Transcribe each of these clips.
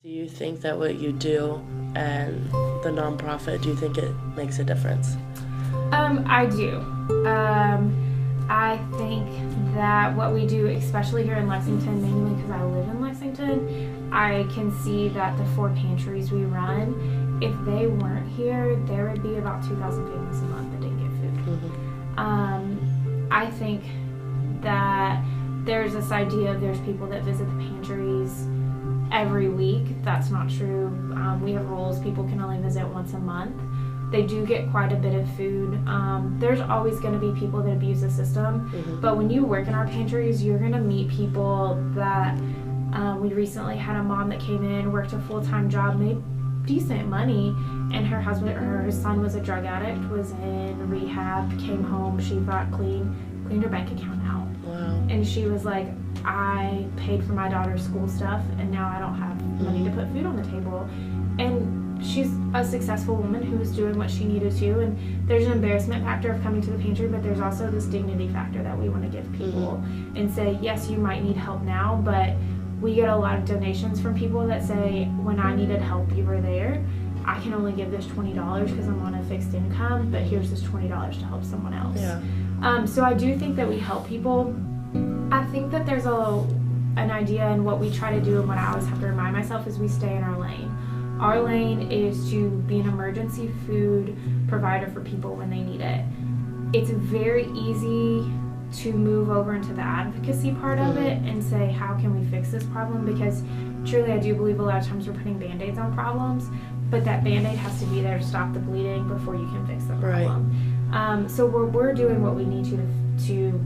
Do you think that what you do and the nonprofit, do you think it makes a difference? I do. I think that what we do, especially here in Lexington, mainly because I live in Lexington, I can see that the 4 pantries we run, if they weren't here, there would be about 2,000 families a month that didn't get food. Mm-hmm. I think that there's this idea of there's people that visit the pantries every week. That's not true. We have rules. People can only visit once a month. They do get quite a bit of food. There's always going to be people that abuse the system. Mm-hmm. But when you work in our pantries, you're going to meet people that we recently had a mom that came in, worked a full-time job, made decent money, and her husband or her son was a drug addict, was in rehab, came home, she got cleaned her bank account out. Wow. And she was like, I paid for my daughter's school stuff and now I don't have money to put food on the table. And she's a successful woman who was doing what she needed to, and there's an embarrassment factor of coming to the pantry, but there's also this dignity factor that we want to give people and say, yes, you might need help now, but we get a lot of donations from people that say, when I needed help, you were there. I can only give this $20 because I'm on a fixed income, but here's this $20 to help someone else. Yeah. So I do think that we help people. I think that there's an idea, and what we try to do and what I always have to remind myself is we stay in our lane. Our lane is to be an emergency food provider for people when they need it. It's very easy to move over into the advocacy part of it and say, how can we fix this problem? Because truly I do believe a lot of times we're putting Band-Aids on problems, but that Band-Aid has to be there to stop the bleeding before you can fix the problem. Right. So we're doing what we need to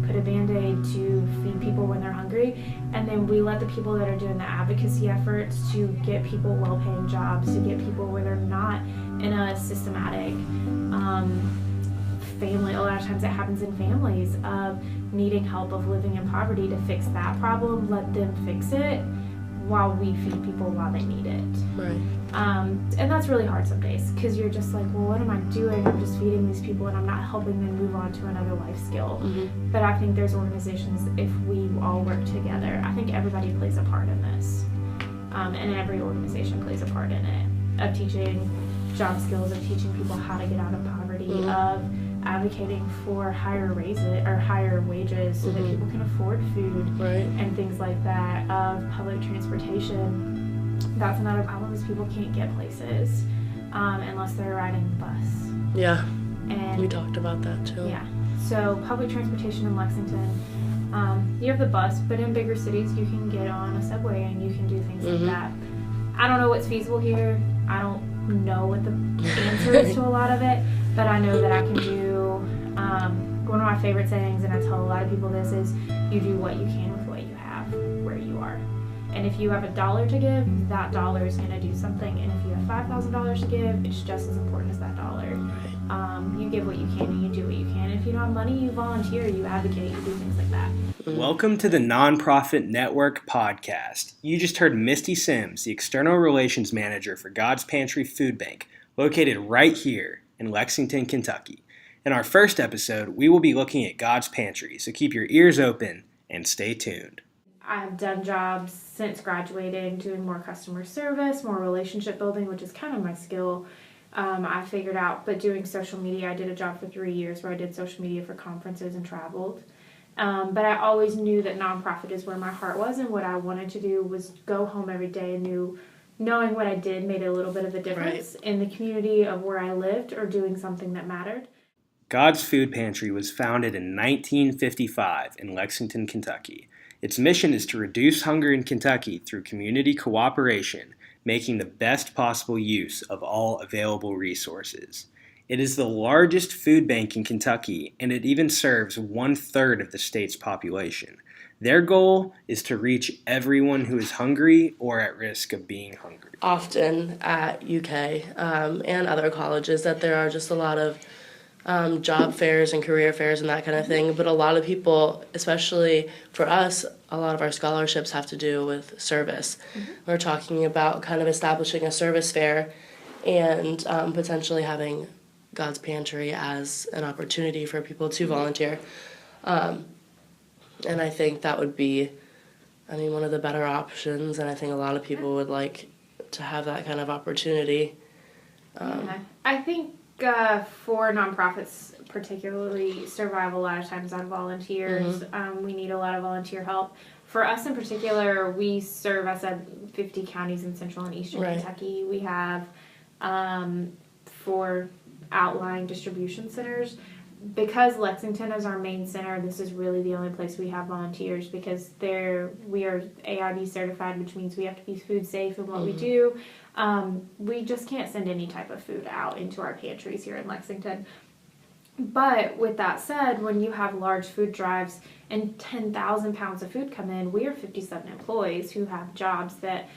put a Band-Aid to feed people when they're hungry, and then we let the people that are doing the advocacy efforts to get people well-paying jobs, to get people where they're not in a systematic family. A lot of times it happens in families of needing help, of living in poverty, to fix that problem. Let them fix it while we feed people while they need it. Right. And that's really hard some days because you're just like, well, what am I doing? I'm just feeding these people and I'm not helping them move on to another life skill. Mm-hmm. But I think there's organizations, if we all work together, I think everybody plays a part in this. And every organization plays a part in it, of teaching job skills, of teaching people how to get out of poverty, of advocating for higher wages so that people can afford food and things like that, of public transportation. That's another problem, is people can't get places unless they're riding the bus. Yeah, and we talked about that too. Yeah, so public transportation in Lexington, you have the bus, but in bigger cities you can get on a subway and you can do things like that. I don't know what's feasible here. I don't know what the answer is to a lot of it, but I know that I can do, one of my favorite sayings, and I tell a lot of people this, is you do what you can with what you have where you are. And if you have $1 to give, that dollar is going to do something. And if you have $5,000 to give, it's just as important as that dollar. You give what you can and you do what you can. And if you don't have money, you volunteer, you advocate, you do things like that. Welcome to the Nonprofit Network podcast. You just heard Misty Sims, the External Relations Manager for God's Pantry Food Bank, located right here in Lexington, Kentucky. In our first episode, we will be looking at God's Pantry, so keep your ears open and stay tuned. I've done jobs since graduating, doing more customer service, more relationship building, which is kind of my skill. I figured out, but doing social media, I did a job for 3 years where I did social media for conferences and traveled. But I always knew that nonprofit is where my heart was, and what I wanted to do was go home every day and knowing what I did made a little bit of a difference in the community of where I lived, or doing something that mattered. God's Food Pantry was founded in 1955 in Lexington, Kentucky. Its mission is to reduce hunger in Kentucky through community cooperation, making the best possible use of all available resources. It is the largest food bank in Kentucky, and it even serves 1/3 of the state's population. Their goal is to reach everyone who is hungry or at risk of being hungry. Often at UK and other colleges, that there are just a lot of job fairs and career fairs and that kind of thing, but a lot of people, especially for us, a lot of our scholarships have to do with service. We're talking about kind of establishing a service fair and potentially having God's Pantry as an opportunity for people to volunteer. And I think that would be, one of the better options, and I think a lot of people would like to have that kind of opportunity. Yeah. I think for nonprofits particularly survive a lot of times on volunteers. We need a lot of volunteer help. For us in particular, we serve, I said, 50 counties in central and eastern Kentucky. We have 4 outlying distribution centers. Because Lexington is our main center, this is really the only place we have volunteers, because we are AIB certified, which means we have to be food safe in what we do. We just can't send any type of food out into our pantries here in Lexington. But with that said, when you have large food drives and 10,000 pounds of food come in, we are 57 employees who have jobs that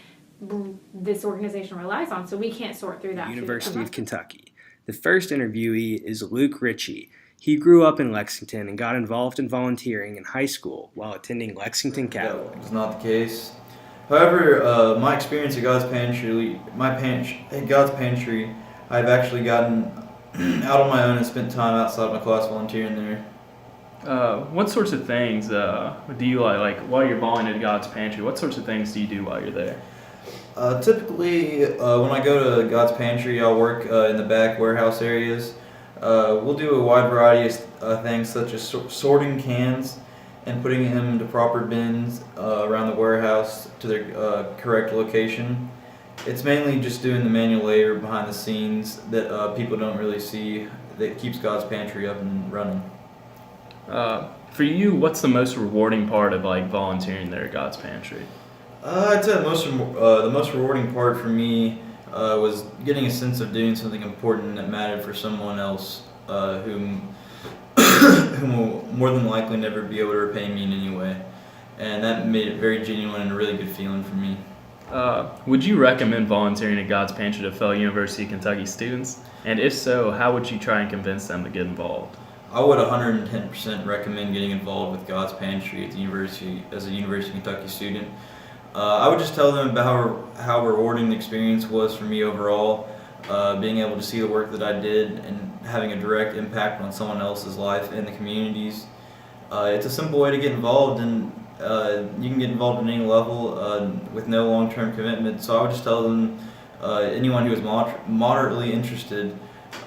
this organization relies on, so we can't sort through that. University of Kentucky. The first interviewee is Luke Ritchie. He grew up in Lexington and got involved in volunteering in high school while attending Lexington Catholic. It's not the case. However, my experience at God's Pantry, I've actually gotten out on my own and spent time outside my class volunteering there. What sorts of things do you like while you're volunteering at God's Pantry? What sorts of things do you do while you're there? Typically, when I go to God's Pantry, I'll work in the back warehouse areas. We'll do a wide variety of things, such as sorting cans and putting them into proper bins around the warehouse to their correct location. It's mainly just doing the manual labor behind the scenes that people don't really see that keeps God's Pantry up and running. For you, what's the most rewarding part of volunteering there at God's Pantry? I'd say the most rewarding part for me was getting a sense of doing something important that mattered for someone else whom will more than likely never be able to repay me in any way. And that made it very genuine and a really good feeling for me. Would you recommend volunteering at God's Pantry to fellow University of Kentucky students? And if so, how would you try and convince them to get involved? I would 110% recommend getting involved with God's Pantry at the university as a University of Kentucky student. I would just tell them about how rewarding the experience was for me overall, being able to see the work that I did and having a direct impact on someone else's life in the communities. It's a simple way to get involved, and you can get involved at any level with no long-term commitment. So I would just tell them, anyone who is moderately interested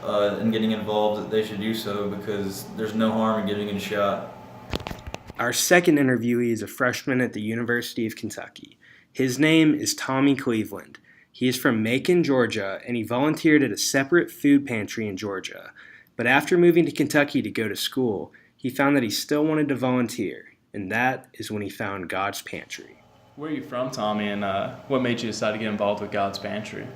in getting involved, that they should do so, because there's no harm in giving it a shot. Our second interviewee is a freshman at the University of Kentucky. His name is Tommy Cleveland. He is from Macon, Georgia, and he volunteered at a separate food pantry in Georgia. But after moving to Kentucky to go to school, he found that he still wanted to volunteer, and that is when he found God's Pantry. Where are you from, Tommy, and what made you decide to get involved with God's Pantry?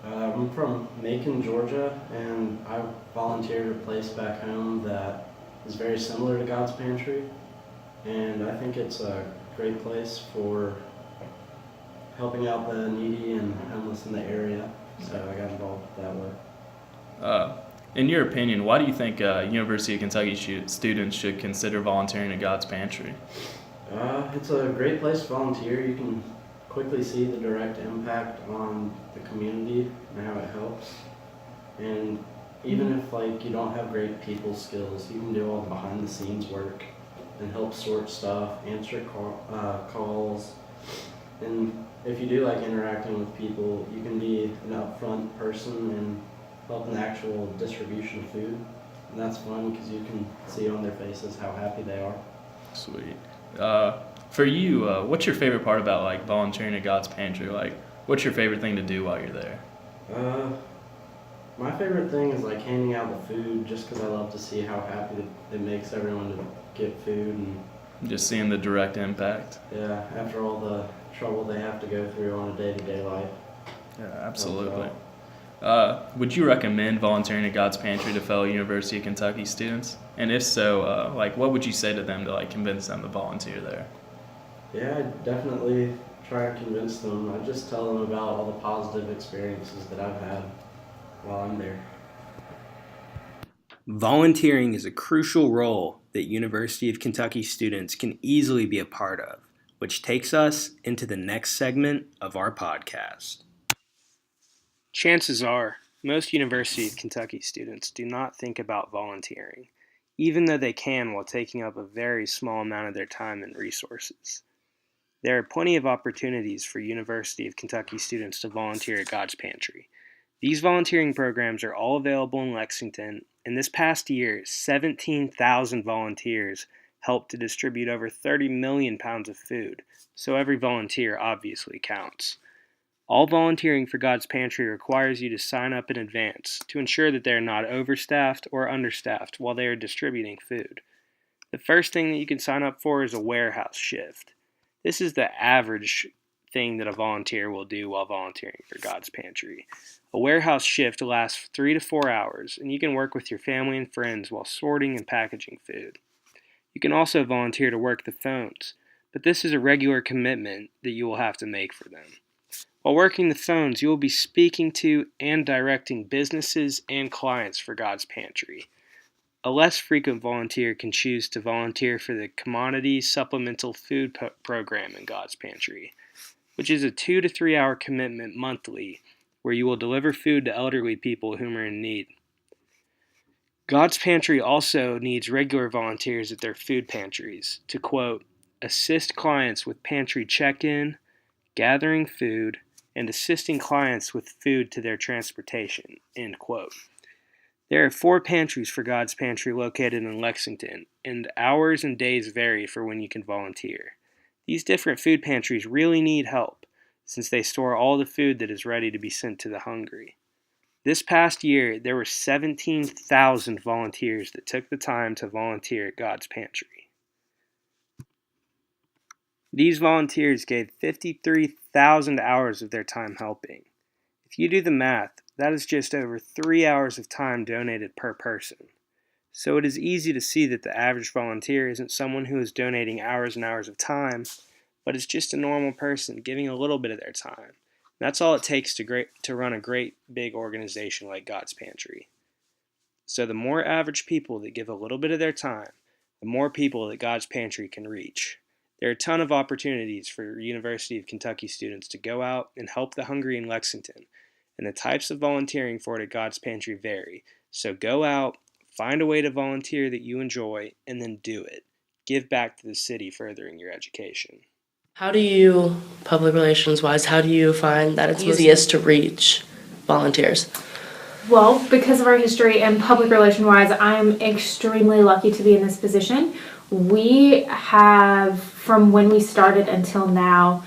I'm from Macon, Georgia, and I volunteered at a place back home that is very similar to God's Pantry. And I think it's a great place for helping out the needy and homeless in the area, so I got involved that way. In your opinion, why do you think University of Kentucky students should consider volunteering at God's Pantry? It's a great place to volunteer. You can quickly see the direct impact on the community and how it helps. And even if you don't have great people skills, you can do all the behind the scenes work and help sort stuff, answer calls. And if you do like interacting with people, you can be an upfront person and help in the actual distribution of food. And that's fun because you can see on their faces how happy they are. Sweet. For you, what's your favorite part about volunteering at God's Pantry? What's your favorite thing to do while you're there? My favorite thing is handing out the food, just because I love to see how happy it makes everyone to get food, and just seeing the direct impact. Yeah, after all the trouble they have to go through on a day-to-day life. Yeah, absolutely. Would you recommend volunteering at God's Pantry to fellow University of Kentucky students? And if so, what would you say to them to convince them to volunteer there? Yeah, I'd definitely try to convince them. I just tell them about all the positive experiences that I've had while I'm there. Volunteering is a crucial role that University of Kentucky students can easily be a part of, which takes us into the next segment of our podcast. Chances are, most University of Kentucky students do not think about volunteering, even though they can while taking up a very small amount of their time and resources. There are plenty of opportunities for University of Kentucky students to volunteer at God's Pantry. These volunteering programs are all available in Lexington, and this past year, 17,000 volunteers helped to distribute over 30 million pounds of food, so every volunteer obviously counts. All volunteering for God's Pantry requires you to sign up in advance to ensure that they are not overstaffed or understaffed while they are distributing food. The first thing that you can sign up for is a warehouse shift. This is the average thing that a volunteer will do while volunteering for God's Pantry. A warehouse shift lasts 3 to 4 hours, and you can work with your family and friends while sorting and packaging food. You can also volunteer to work the phones, but this is a regular commitment that you will have to make for them. While working the phones, you will be speaking to and directing businesses and clients for God's Pantry. A less frequent volunteer can choose to volunteer for the Commodity Supplemental Food Program in God's Pantry, which is a 2 to 3 hour commitment monthly where you will deliver food to elderly people whom are in need. God's Pantry also needs regular volunteers at their food pantries to, quote, assist clients with pantry check-in, gathering food, and assisting clients with food to their transportation, end quote. There are 4 pantries for God's Pantry located in Lexington, and hours and days vary for when you can volunteer. These different food pantries really need help, since they store all the food that is ready to be sent to the hungry. This past year, there were 17,000 volunteers that took the time to volunteer at God's Pantry. These volunteers gave 53,000 hours of their time helping. If you do the math, that is just over 3 hours of time donated per person. So it is easy to see that the average volunteer isn't someone who is donating hours and hours of time, but is just a normal person giving a little bit of their time. That's all it takes to run a great big organization like God's Pantry. So the more average people that give a little bit of their time, the more people that God's Pantry can reach. There are a ton of opportunities for University of Kentucky students to go out and help the hungry in Lexington, and the types of volunteering for it at God's Pantry vary. So go out, find a way to volunteer that you enjoy, and then do it. Give back to the city furthering your education. How do you, public relations wise, how do you find that it's easiest to reach volunteers? Well, because of our history and public relation wise, I'm extremely lucky to be in this position. We have, from when we started until now,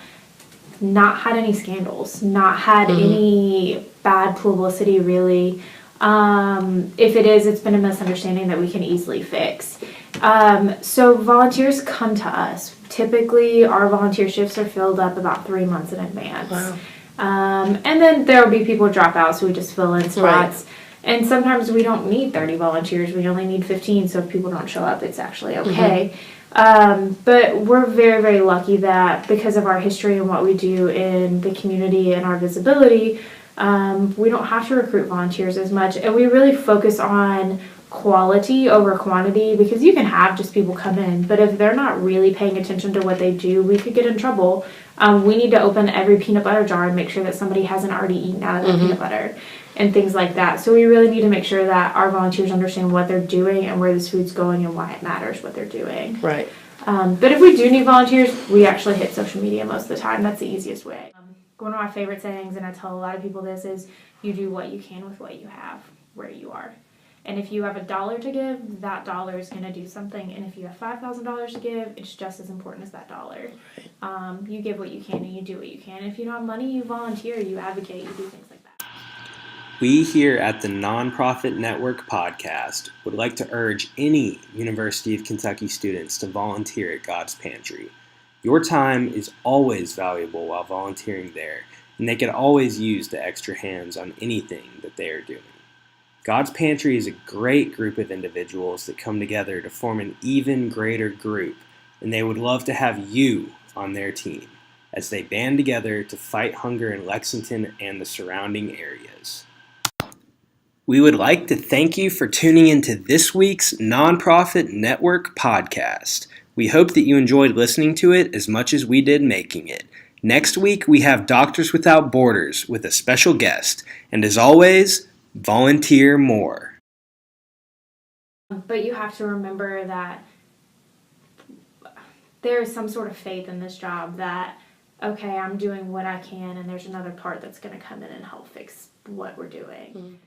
not had any scandals, not had any bad publicity really. If it is, it's been a misunderstanding that we can easily fix. So volunteers come to us. Typically, our volunteer shifts are filled up about 3 months in advance. Wow. And then there will be people who drop out, so we just fill in spots. Right. And sometimes we don't need 30 volunteers. We only need 15, so if people don't show up, it's actually okay. But we're very, very lucky that because of our history and what we do in the community and our visibility, we don't have to recruit volunteers as much. And we really focus on quality over quantity, because you can have just people come in, but if they're not really paying attention to what they do, we could get in trouble. We need to open every peanut butter jar and make sure that somebody hasn't already eaten out of that peanut butter and things like that. So we really need to make sure that our volunteers understand what they're doing and where this food's going and why it matters what they're doing. Right. But if we do need volunteers, we actually hit social media most of the time. That's the easiest way. One of my favorite sayings, and I tell a lot of people this, is you do what you can with what you have where you are. And if you have $1 to give, that dollar is going to do something. And if you have $5,000 to give, it's just as important as that dollar. You give what you can and you do what you can. If you don't have money, you volunteer, you advocate, you do things like that. We here at the Nonprofit Network Podcast would like to urge any University of Kentucky students to volunteer at God's Pantry. Your time is always valuable while volunteering there, and they can always use the extra hands on anything that they are doing. God's Pantry is a great group of individuals that come together to form an even greater group, and they would love to have you on their team as they band together to fight hunger in Lexington and the surrounding areas. We would like to thank you for tuning into this week's Nonprofit Network Podcast. We hope that you enjoyed listening to it as much as we did making it. Next week, we have Doctors Without Borders with a special guest, and as always, volunteer more. But you have to remember that there is some sort of faith in this job that, okay, I'm doing what I can and there's another part that's going to come in and help fix what we're doing.